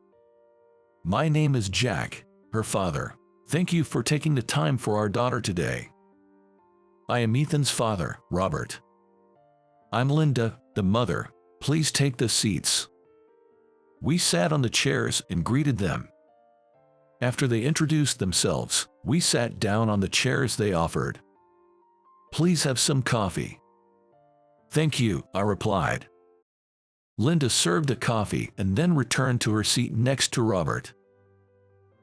My name is Jack, her father. Thank you for taking the time for our daughter today. I am Ethan's father, Robert. I'm Linda, the mother. Please take the seats. We sat on the chairs and greeted them. After they introduced themselves, we sat down on the chairs they offered. Please have some coffee. Thank you, I replied. Linda served the coffee and then returned to her seat next to Robert.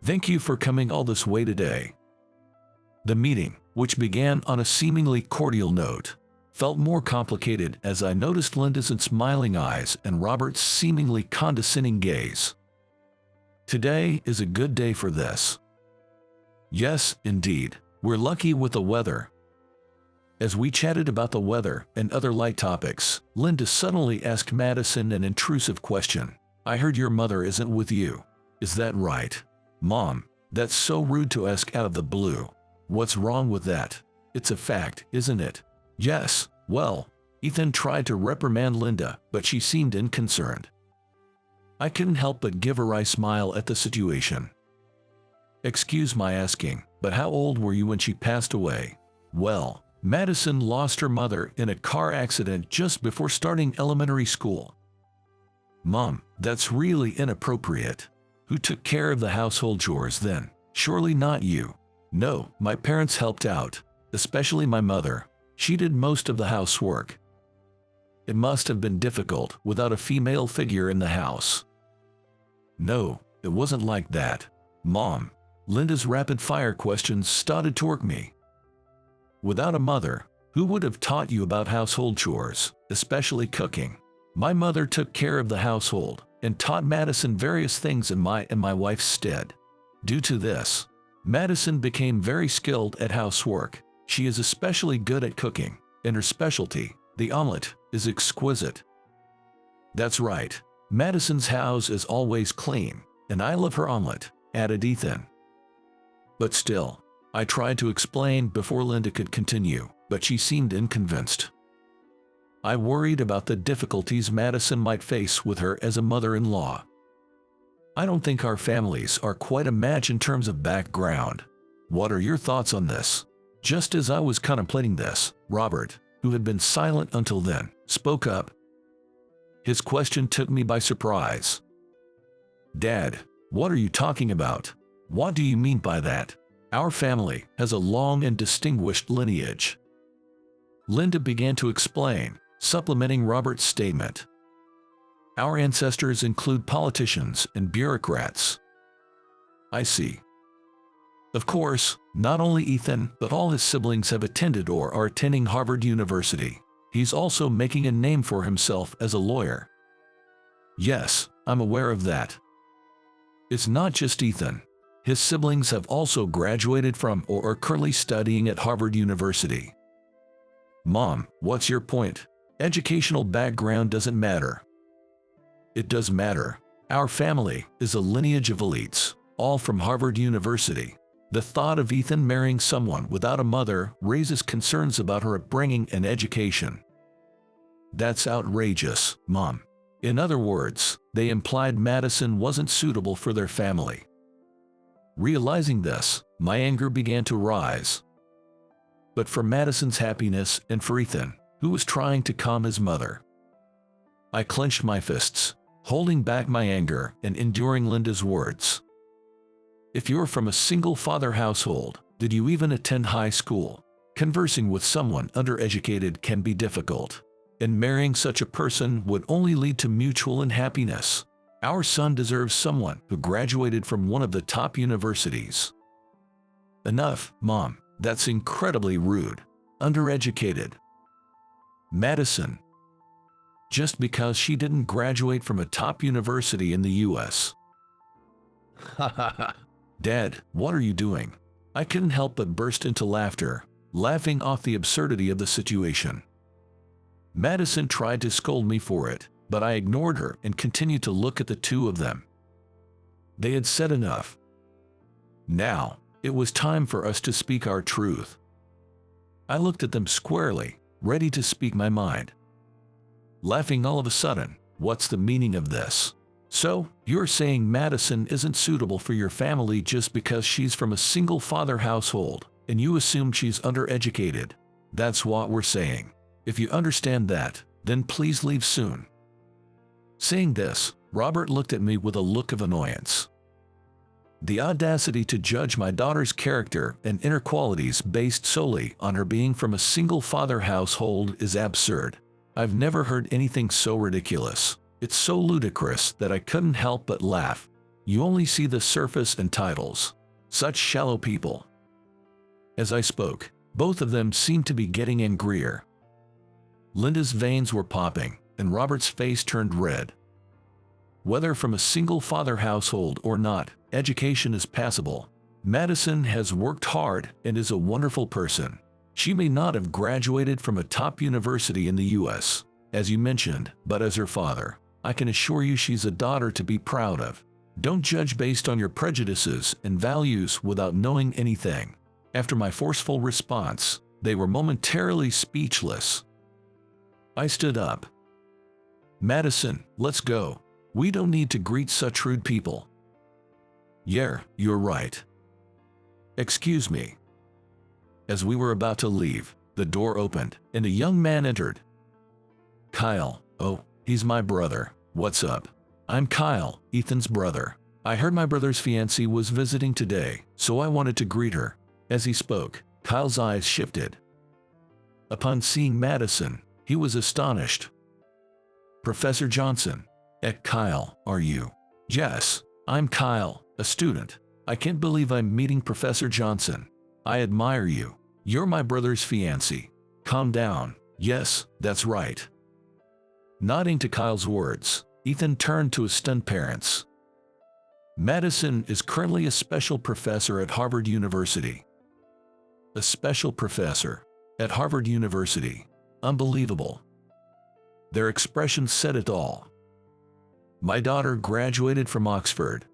Thank you for coming all this way today. The meeting, which began on a seemingly cordial note, felt more complicated as I noticed Linda's smiling eyes and Robert's seemingly condescending gaze. Today is a good day for this. Yes, indeed, we're lucky with the weather. As we chatted about the weather and other light topics, Linda suddenly asked Madison an intrusive question. I heard your mother isn't with you. Is that right? Mom, that's so rude to ask out of the blue. What's wrong with that? It's a fact, isn't it? Yes, well, Ethan tried to reprimand Linda, but she seemed unconcerned. I couldn't help but give a wry smile at the situation. Excuse my asking, but how old were you when she passed away? Well, Madison lost her mother in a car accident just before starting elementary school. Mom, that's really inappropriate. Who took care of the household chores then? Surely not you. No, my parents helped out, especially my mother. She did most of the housework. It must have been difficult without a female figure in the house. No, it wasn't like that. Mom, Linda's rapid-fire questions started to irk me. Without a mother, who would have taught you about household chores, especially cooking? My mother took care of the household and taught Madison various things in my and my wife's stead. Due to this, Madison became very skilled at housework. She is especially good at cooking, and her specialty, the omelet, is exquisite. That's right, Madison's house is always clean, and I love her omelet, added Ethan. But still, I tried to explain before Linda could continue, but she seemed unconvinced. I worried about the difficulties Madison might face with her as a mother-in-law. I don't think our families are quite a match in terms of background. What are your thoughts on this? Just as I was contemplating this, Robert, who had been silent until then, spoke up. His question took me by surprise. Dad, what are you talking about? What do you mean by that? Our family has a long and distinguished lineage. Linda began to explain, supplementing Robert's statement. Our ancestors include politicians and bureaucrats. I see. Of course, not only Ethan, but all his siblings have attended or are attending Harvard University. He's also making a name for himself as a lawyer. Yes, I'm aware of that. It's not just Ethan. His siblings have also graduated from or are currently studying at Harvard University. Mom, what's your point? Educational background doesn't matter. It does matter. Our family is a lineage of elites, all from Harvard University. The thought of Ethan marrying someone without a mother raises concerns about her upbringing and education. That's outrageous, Mom. In other words, they implied Madison wasn't suitable for their family. Realizing this, my anger began to rise. But for Madison's happiness and for Ethan, who was trying to calm his mother, I clenched my fists, holding back my anger and enduring Linda's words. If you're from a single-father household, did you even attend high school? Conversing with someone undereducated can be difficult, and marrying such a person would only lead to mutual unhappiness. Our son deserves someone who graduated from one of the top universities. Enough, Mom. That's incredibly rude. Undereducated. Madison. Just because she didn't graduate from a top university in the U.S. Ha ha ha. Dad, what are you doing? I couldn't help but burst into laughter, laughing off the absurdity of the situation. Madison tried to scold me for it, but I ignored her and continued to look at the two of them. They had said enough. Now, it was time for us to speak our truth. I looked at them squarely, ready to speak my mind. Laughing all of a sudden, what's the meaning of this? So, you're saying Madison isn't suitable for your family just because she's from a single-father household, and you assume she's undereducated. That's what we're saying. If you understand that, then please leave soon. Saying this, Robert looked at me with a look of annoyance. The audacity to judge my daughter's character and inner qualities based solely on her being from a single-father household is absurd. I've never heard anything so ridiculous. It's so ludicrous that I couldn't help but laugh. You only see the surface and titles. Such shallow people. As I spoke, both of them seemed to be getting angrier. Linda's veins were popping, and Robert's face turned red. Whether from a single-father household or not, education is passable. Madison has worked hard and is a wonderful person. She may not have graduated from a top university in the U.S., as you mentioned, but as her father, I can assure you she's a daughter to be proud of. Don't judge based on your prejudices and values without knowing anything. After my forceful response, They were momentarily speechless. I stood up. "Madison, let's go. We don't need to greet such rude people." "Yeah, you're right. Excuse me." As we were about to leave, the door opened, and a young man entered. "Kyle, oh, he's my brother. What's up? I'm Kyle, Ethan's brother. I heard my brother's fiancée was visiting today, so I wanted to greet her." As he spoke, Kyle's eyes shifted. Upon seeing Madison, he was astonished. "Professor Johnson." Kyle, are you?" "Yes, I'm Kyle, a student. I can't believe I'm meeting Professor Johnson. I admire you. You're my brother's fiancée." "Calm down." "Yes, that's right." Nodding to Kyle's words, Ethan turned to his stunned parents. Madison is currently a special professor at Harvard University. A special professor at Harvard University. Unbelievable. Their expressions said it all. "My daughter graduated from Oxford."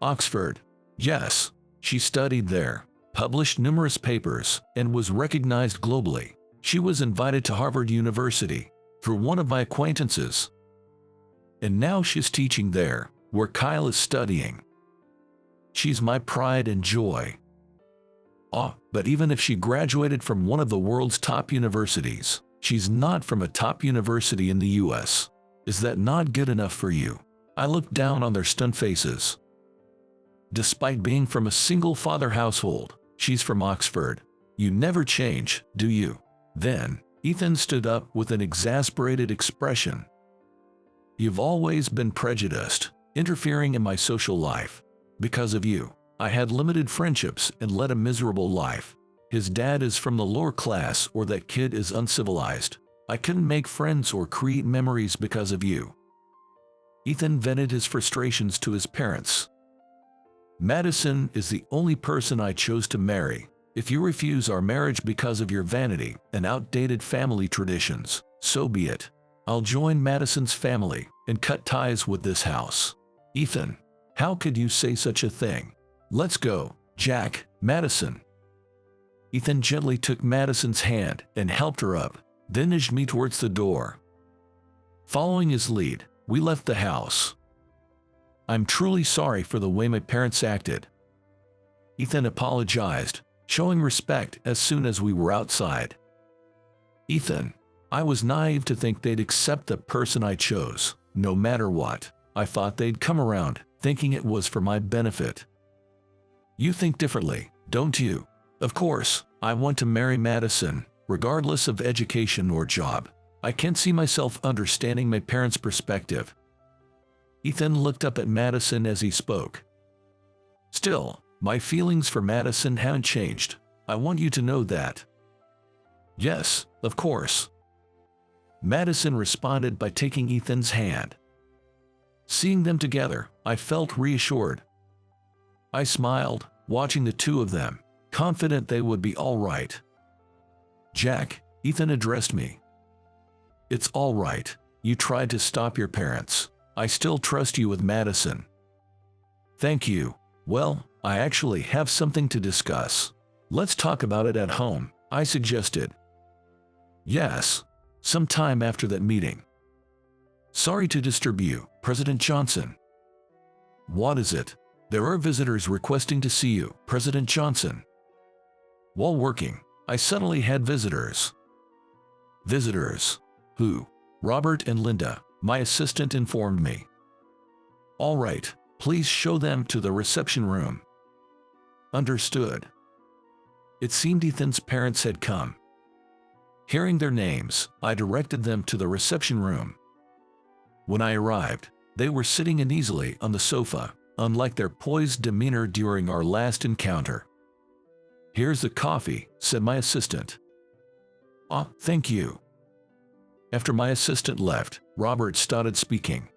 "Oxford?" "Yes, she studied there, published numerous papers, and was recognized globally. She was invited to Harvard University through one of my acquaintances. And now she's teaching there, where Kyle is studying. She's my pride and joy." But even if she graduated from one of the world's top universities, she's not from a top university in the US. Is that not good enough for you?" I looked down on their stunned faces. "Despite being from a single-father household, she's from Oxford. You never change, do you?" Then, Ethan stood up with an exasperated expression. "You've always been prejudiced, interfering in my social life. Because of you, I had limited friendships and led a miserable life. His dad is from the lower class, or that kid is uncivilized. I couldn't make friends or create memories because of you." Ethan vented his frustrations to his parents. "Madison is the only person I chose to marry. If you refuse our marriage because of your vanity and outdated family traditions, so be it. I'll join Madison's family and cut ties with this house." "Ethan, how could you say such a thing? Let's go, Jack." "Madison." Ethan gently took Madison's hand and helped her up, then nudged me towards the door. Following his lead, we left the house. "I'm truly sorry for the way my parents acted." Ethan apologized, showing respect as soon as we were outside. "Ethan, I was naive to think they'd accept the person I chose, no matter what. I thought they'd come around, thinking it was for my benefit." "You think differently, don't you?" "Of course, I want to marry Madison, regardless of education or job. I can't see myself understanding my parents' perspective." Ethan looked up at Madison as he spoke. "Still, my feelings for Madison haven't changed. I want you to know that." "Yes, of course." Madison responded by taking Ethan's hand. Seeing them together, I felt reassured. I smiled, watching the two of them, confident they would be all right. "Jack," Ethan addressed me. "It's all right. You tried to stop your parents. I still trust you with Madison." "Thank you. Well, I actually have something to discuss. Let's talk about it at home," I suggested. "Yes, sometime after that meeting." "Sorry to disturb you, President Johnson." "What is it?" "There are visitors requesting to see you, President Johnson." While working, I suddenly had visitors. "Visitors? Who?" "Robert and Linda," my assistant informed me. "All right, please show them to the reception room." "Understood." It seemed Ethan's parents had come. Hearing their names, I directed them to the reception room. When I arrived, they were sitting uneasily on the sofa, unlike their poised demeanor during our last encounter. "Here's the coffee," said my assistant. Thank you." After my assistant left, Robert started speaking.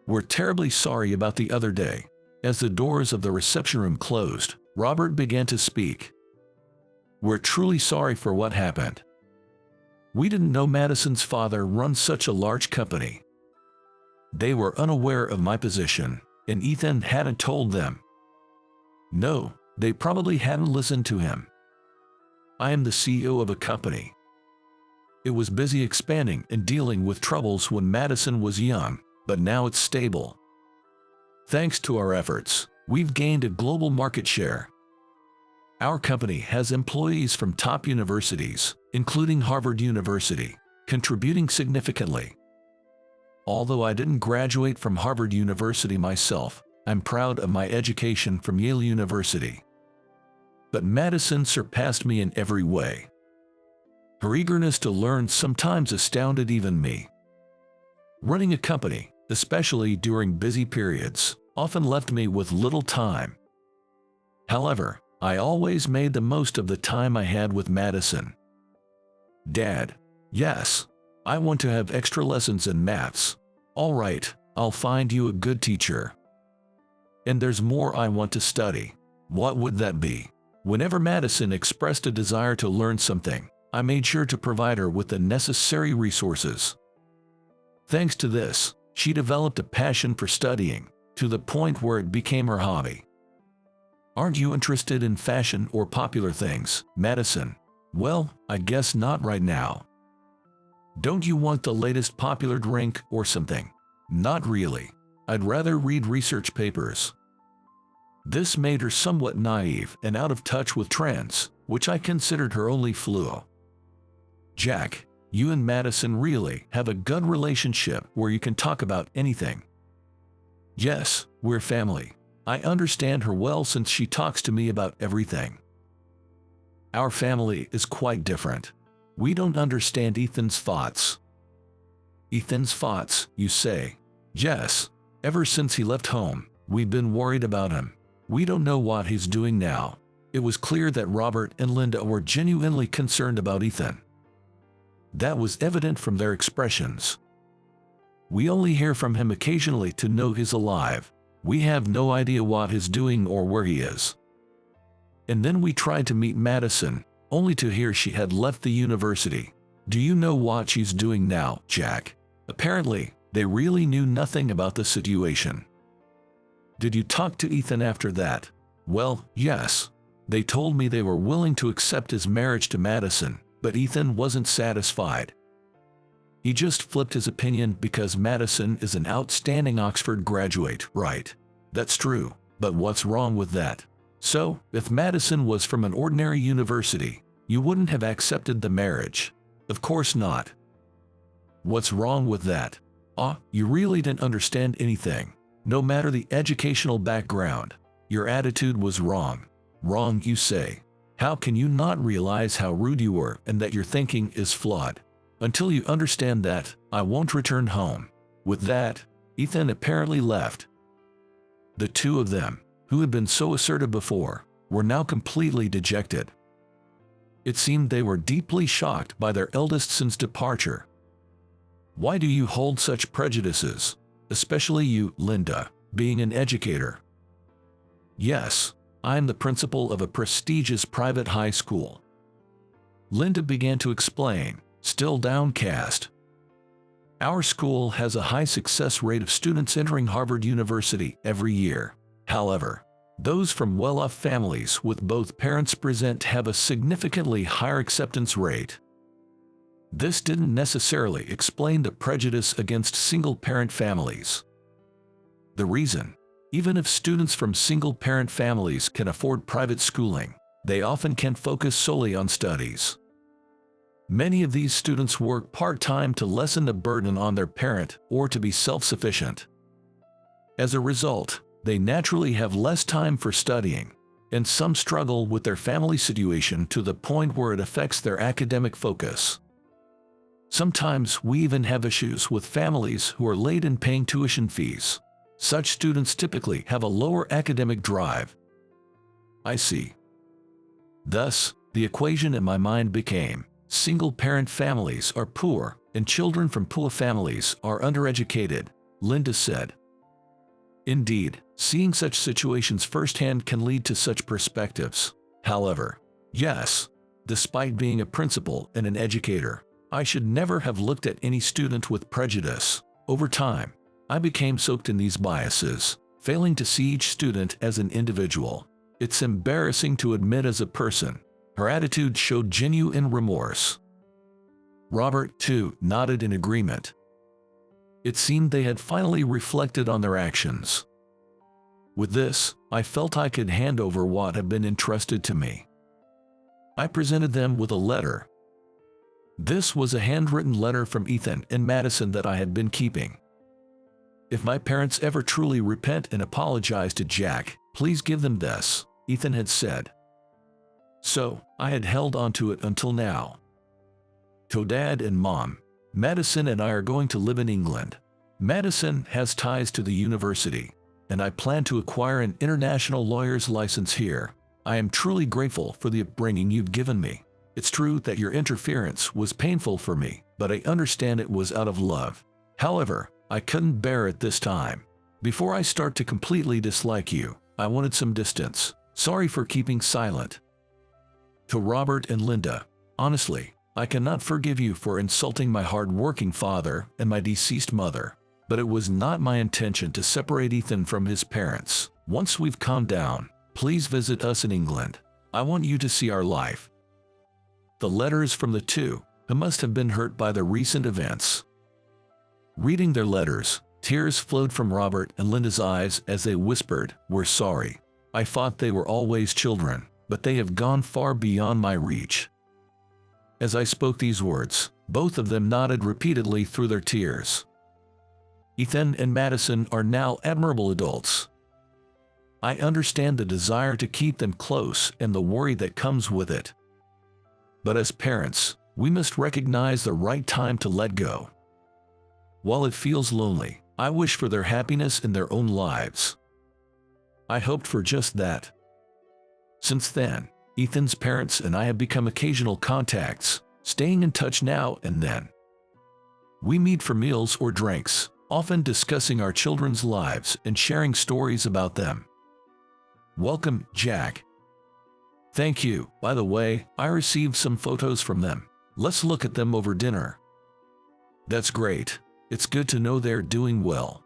"We're terribly sorry about the other day." As the doors of the reception room closed, Robert began to speak. "We're truly sorry for what happened. We didn't know Madison's father runs such a large company. They were unaware of my position, and Ethan hadn't told them. No, they probably hadn't listened to him. I am the CEO of a company. It was busy expanding and dealing with troubles when Madison was young, but now it's stable. Thanks to our efforts, we've gained a global market share. Our company has employees from top universities, including Harvard University, contributing significantly. Although I didn't graduate from Harvard University myself, I'm proud of my education from Yale University. But Madison surpassed me in every way. Her eagerness to learn sometimes astounded even me. Running a company, especially during busy periods, often left me with little time. However, I always made the most of the time I had with Madison. Dad, yes, I want to have extra lessons in maths. All right, I'll find you a good teacher. And there's more I want to study. What would that be? Whenever Madison expressed a desire to learn something, I made sure to provide her with the necessary resources. Thanks to this, she developed a passion for studying, to the point where it became her hobby. Aren't you interested in fashion or popular things, Madison? Well, I guess not right now. Don't you want the latest popular drink or something? Not really. I'd rather read research papers. This made her somewhat naive and out of touch with trends, which I considered her only flaw. Jack, you and Madison really have a good relationship where you can talk about anything. Yes, we're family. I understand her well since she talks to me about everything. Our family is quite different. We don't understand Ethan's thoughts. Ethan's thoughts, you say? Yes. Ever since he left home, we've been worried about him. We don't know what he's doing now. It was clear that Robert and Linda were genuinely concerned about Ethan. That was evident from their expressions. We only hear from him occasionally to know he's alive. We have no idea what he's doing or where he is. And then we tried to meet Madison, only to hear she had left the university. Do you know what she's doing now, Jack? Apparently, they really knew nothing about the situation. Did you talk to Ethan after that? Well, yes. They told me they were willing to accept his marriage to Madison, but Ethan wasn't satisfied. He just flipped his opinion because Madison is an outstanding Oxford graduate, right? That's true, but what's wrong with that? So, if Madison was from an ordinary university, you wouldn't have accepted the marriage. Of course not. What's wrong with that? You really didn't understand anything. No matter the educational background, your attitude was wrong. Wrong, you say. How can you not realize how rude you were and that your thinking is flawed? Until you understand that, I won't return home. With that, Ethan apparently left. The two of them, who had been so assertive before, were now completely dejected. It seemed they were deeply shocked by their eldest son's departure. Why do you hold such prejudices? Especially you, Linda, being an educator. Yes, I'm the principal of a prestigious private high school. Linda began to explain, still downcast. Our school has a high success rate of students entering Harvard University every year. However, those from well-off families with both parents present have a significantly higher acceptance rate. This didn't necessarily explain the prejudice against single-parent families. The reason, even if students from single-parent families can afford private schooling, they often can't focus solely on studies. Many of these students work part-time to lessen the burden on their parent or to be self-sufficient. As a result, they naturally have less time for studying, and some struggle with their family situation to the point where it affects their academic focus. Sometimes we even have issues with families who are late in paying tuition fees. Such students typically have a lower academic drive. I see. Thus, the equation in my mind became, single-parent families are poor and children from poor families are undereducated, Linda said. Indeed, seeing such situations firsthand can lead to such perspectives. However, yes, despite being a principal and an educator, I should never have looked at any student with prejudice. Over time, I became soaked in these biases, failing to see each student as an individual. It's embarrassing to admit as a person. Her attitude showed genuine remorse. Robert, too, nodded in agreement. It seemed they had finally reflected on their actions. With this, I felt I could hand over what had been entrusted to me. I presented them with a letter. This was a handwritten letter from Ethan and Madison that I had been keeping. If my parents ever truly repent and apologize to Jack, please give them this, Ethan had said. So, I had held on to it until now. To Dad and Mom, Madison and I are going to live in England. Madison has ties to the university, and I plan to acquire an international lawyer's license here. I am truly grateful for the upbringing you've given me. It's true that your interference was painful for me, but I understand it was out of love. However, I couldn't bear it this time. Before I start to completely dislike you, I wanted some distance. Sorry for keeping silent. To Robert and Linda, honestly, I cannot forgive you for insulting my hard-working father and my deceased mother, but it was not my intention to separate Ethan from his parents. Once we've calmed down, please visit us in England. I want you to see our life. The letters from the two, who must have been hurt by the recent events. Reading their letters, tears flowed from Robert and Linda's eyes as they whispered, "We're sorry. I thought they were always children, but they have gone far beyond my reach." As I spoke these words, both of them nodded repeatedly through their tears. Ethan and Madison are now admirable adults. I understand the desire to keep them close and the worry that comes with it. But as parents, we must recognize the right time to let go. While it feels lonely, I wish for their happiness in their own lives. I hoped for just that. Since then, Ethan's parents and I have become occasional contacts, staying in touch now and then. We meet for meals or drinks, often discussing our children's lives and sharing stories about them. Welcome, Jack. Thank you. By the way, I received some photos from them. Let's look at them over dinner. That's great. It's good to know they're doing well.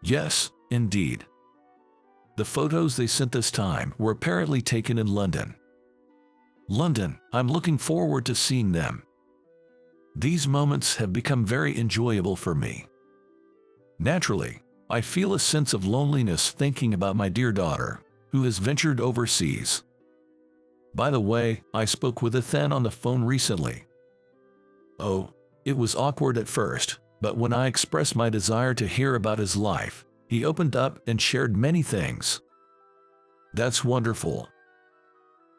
Yes, indeed. The photos they sent this time were apparently taken in London. London, I'm looking forward to seeing them. These moments have become very enjoyable for me. Naturally, I feel a sense of loneliness thinking about my dear daughter, who has ventured overseas. By the way, I spoke with Ethan on the phone recently. Oh, it was awkward at first, but when I expressed my desire to hear about his life, he opened up and shared many things. That's wonderful.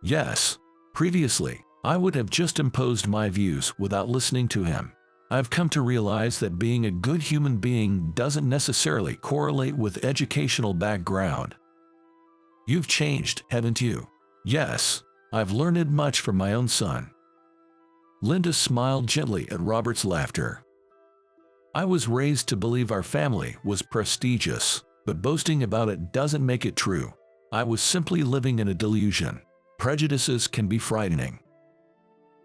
Yes, previously, I would have just imposed my views without listening to him. I've come to realize that being a good human being doesn't necessarily correlate with educational background. You've changed, haven't you? Yes, I've learned much from my own son. Linda smiled gently at Robert's laughter. I was raised to believe our family was prestigious, but boasting about it doesn't make it true. I was simply living in a delusion. Prejudices can be frightening.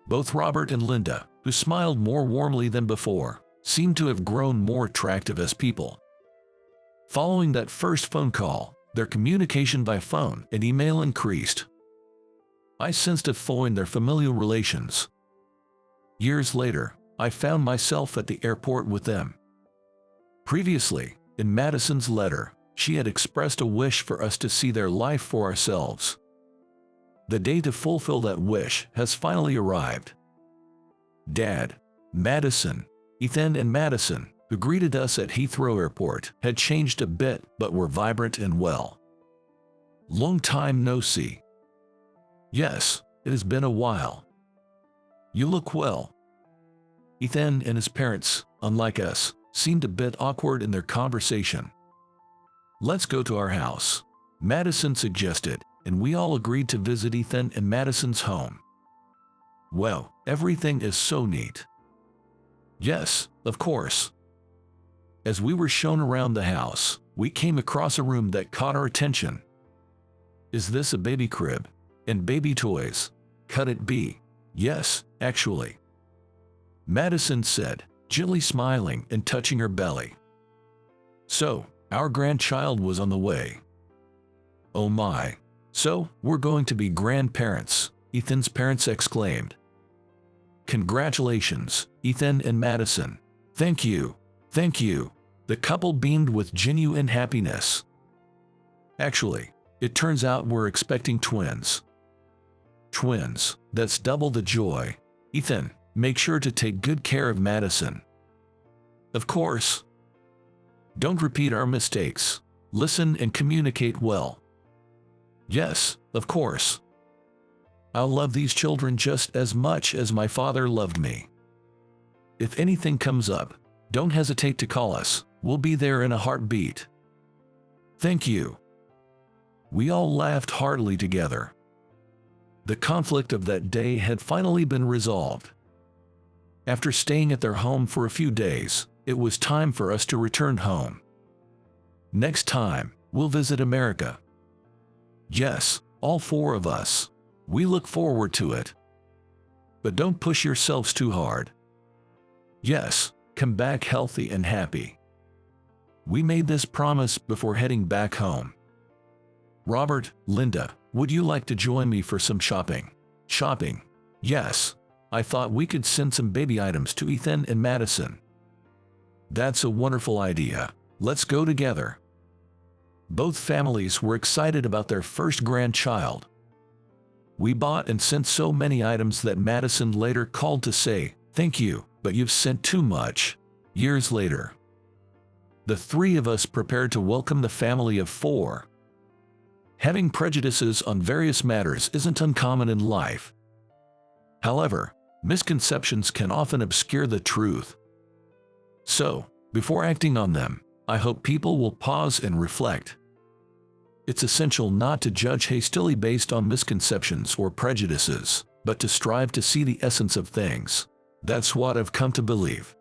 Both Robert and Linda, who smiled more warmly than before, seemed to have grown more attractive as people. Following that first phone call, their communication by phone and email increased. I sensed a flaw in their familial relations. Years later, I found myself at the airport with them. Previously, in Madison's letter, she had expressed a wish for us to see their life for ourselves. The day to fulfill that wish has finally arrived. Dad, Madison, Ethan and Madison, who greeted us at Heathrow Airport, had changed a bit but were vibrant and well. Long time no see. Yes, it has been a while. You look well. Ethan and his parents, unlike us, seemed a bit awkward in their conversation. Let's go to our house, Madison suggested, and we all agreed to visit Ethan and Madison's home. Well, everything is so neat. Yes, of course. As we were shown around the house, we came across a room that caught our attention. Is this a baby crib? And baby toys? Could it be? Yes, actually. Madison said, gently smiling and touching her belly. So, our grandchild was on the way. Oh my. So, we're going to be grandparents. Ethan's parents exclaimed. "Congratulations, Ethan and Madison. Thank you. Thank you." The couple beamed with genuine happiness. "Actually, it turns out we're expecting twins." "Twins, that's double the joy. Ethan, make sure to take good care of Madison." "Of course." "Don't repeat our mistakes. Listen and communicate well." "Yes, of course. I'll love these children just as much as my father loved me." "If anything comes up, don't hesitate to call us. We'll be there in a heartbeat." "Thank you." We all laughed heartily together. The conflict of that day had finally been resolved. After staying at their home for a few days, it was time for us to return home. Next time, we'll visit America. Yes, all four of us. We look forward to it. But don't push yourselves too hard. Yes, come back healthy and happy. We made this promise before heading back home. "Robert, Linda, would you like to join me for some shopping?" "Shopping? Yes. I thought we could send some baby items to Ethan and Madison." "That's a wonderful idea. Let's go together." Both families were excited about their first grandchild. We bought and sent so many items that Madison later called to say, "Thank you, but you've sent too much." Years later, the three of us prepared to welcome the family of four. Having prejudices on various matters isn't uncommon in life. However, misconceptions can often obscure the truth. So, before acting on them, I hope people will pause and reflect. It's essential not to judge hastily based on misconceptions or prejudices, but to strive to see the essence of things. That's what I've come to believe.